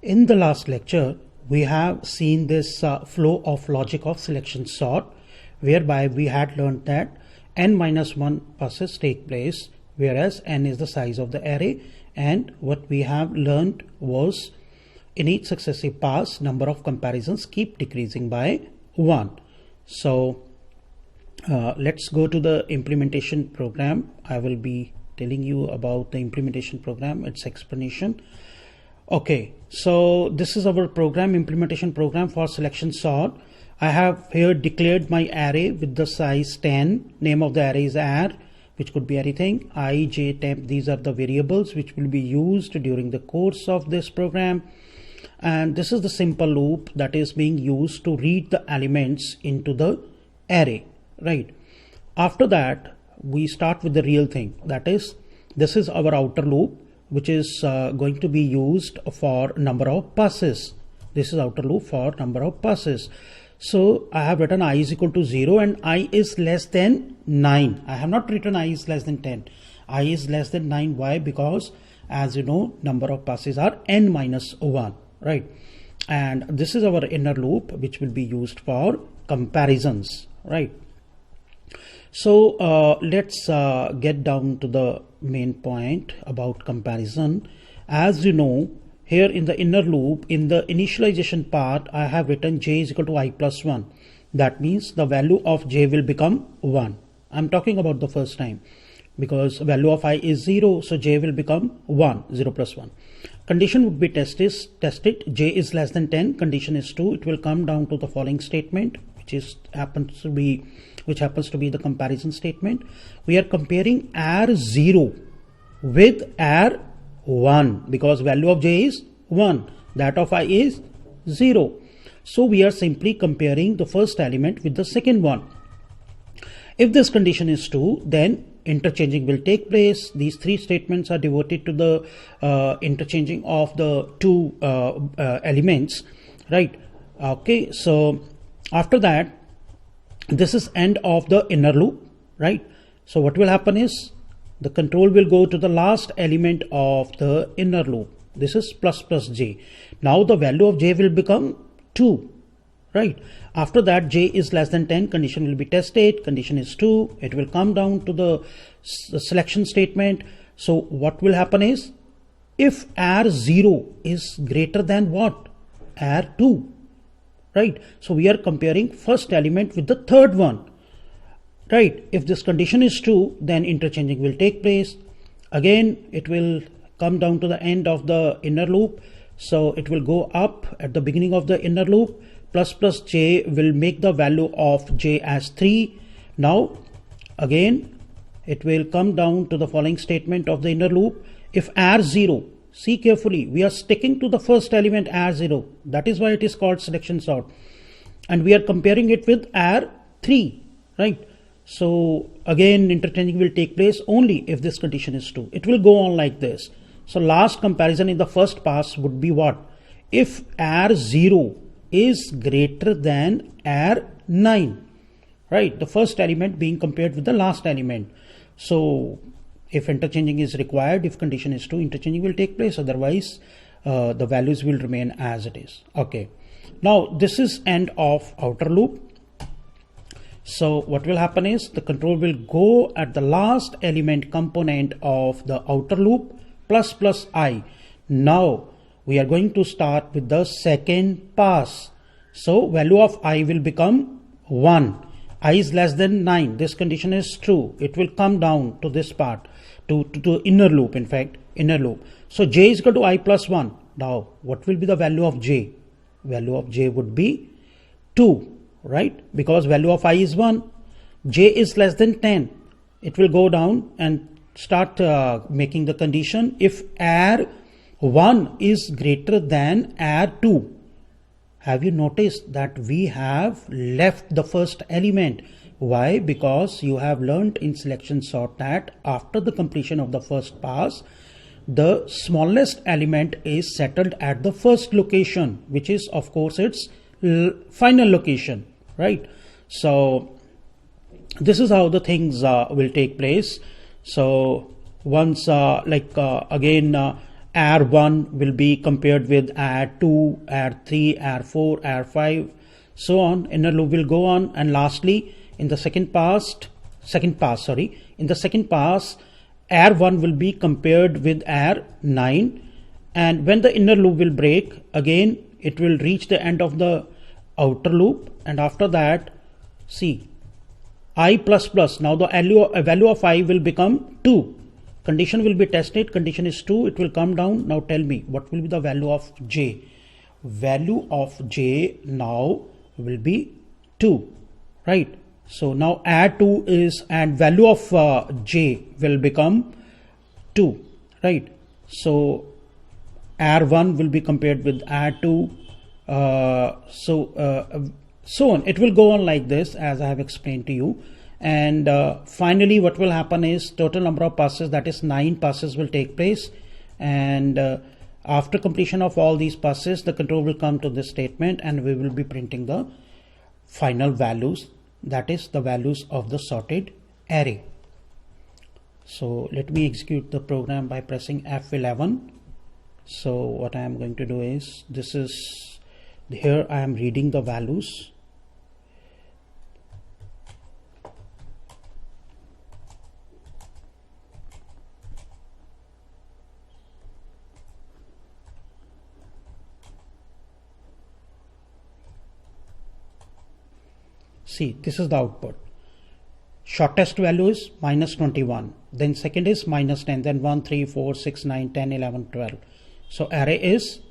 In the last lecture, we have seen this flow of logic of selection sort, whereby we had learned that n minus 1 passes take place, whereas n is the size of the array, and what we have learned was in each successive pass, number of comparisons keep decreasing by 1. So let's go to the implementation program. I will be telling you about the implementation program, its explanation. Okay, so this is our program, implementation program for selection sort. I have here declared my array with the size 10. Name of the array is arr, which could be anything. I, j, temp, these are the variables which will be used during the course of this program. And this is the simple loop that is being used to read the elements into the array, right? After that, we start with the real thing. That is, this is our outer loop, which is going to be used for number of passes. This is outer loop for number of passes. So I have written I is equal to 0 and I is less than 9. I have not written I is less than 10. I is less than 9. Why? Because as you know, number of passes are n minus 1, right? And this is our inner loop, which will be used for comparisons, right? So let's get down to the main point about comparison. As you know, here in the inner loop, in the initialization part, I have written j is equal to I plus 1. That means the value of j will become 1. I'm talking about the first time, because value of I is 0, so j will become 1, 0 plus 1. Condition would be tested, j is less than 10, condition is 2. It will come down to the following statement, which happens to be the comparison statement. We are comparing r0 with r1 because value of j is 1, that of I is 0. So we are simply comparing the first element with the second one. If this condition is 2, then interchanging will take place. These three statements are devoted to the interchanging of the two elements, right? Okay, so after that, this is end of the inner loop, right? So what will happen is the control will go to the last element of the inner loop. This is plus plus j. Now the value of j will become 2, right? After that, j is less than 10, condition will be tested, condition is 2. It will come down to the selection statement. So what will happen is, if r0 is greater than what? r2, right? So we are comparing first element with the third one, right? If this condition is true, then interchanging will take place. Again, it will come down to the end of the inner loop. So it will go up at the beginning of the inner loop. Plus plus j will make the value of j as 3. Now again, it will come down to the following statement of the inner loop. If r0, see carefully, we are sticking to the first element r0. That is why it is called selection sort. And we are comparing it with r3, right? So again, interchanging will take place only if this condition is true. It will go on like this. So last comparison in the first pass would be what? If r0 is greater than r9, right? The first element being compared with the last element. So if interchanging is required, if condition is true, interchanging will take place. Otherwise, the values will remain as it is. Okay. Now this is end of outer loop. So what will happen is the control will go at the last element component of the outer loop plus plus I. Now we are going to start with the second pass. So value of I will become 1. I is less than 9. This condition is true. It will come down to this part, to inner loop, in fact, inner loop. So j is equal to I plus 1. Now what will be the value of j? Value of j would be 2, right? Because value of I is 1. J is less than 10. It will go down and start making the condition if r1 is greater than r2. Have you noticed that we have left the first element? Why? Because you have learned in selection sort that after the completion of the first pass, the smallest element is settled at the first location, which is of course its final location, right? So this is how the things will take place. So once again AR1 will be compared with AR2, AR3, AR4, AR5, so on. Inner loop will go on, and lastly in the second pass, AR1 will be compared with AR9, and when the inner loop will break again, it will reach the end of the outer loop, and after that, see, I plus plus, now the value of I will become 2. Condition will be tested, condition is 2, it will come down. Now tell me, what will be the value of J? Value of J now will be 2, right? So now add 2 is, and value of J will become 2, right? So R1 will be compared with R2, so on. It will go on like this, as I have explained to you. And finally what will happen is total number of passes, that is 9 passes, will take place, and after completion of all these passes, the control will come to this statement, and we will be printing the final values, that is the values of the sorted array. So let me execute the program by pressing F11. So what I am going to do is, this is here I am reading the values. See, this is the output. Shortest value is -21, then second is -10, then 1, 3, 4, 6, 9, 10, 11, 12. So array is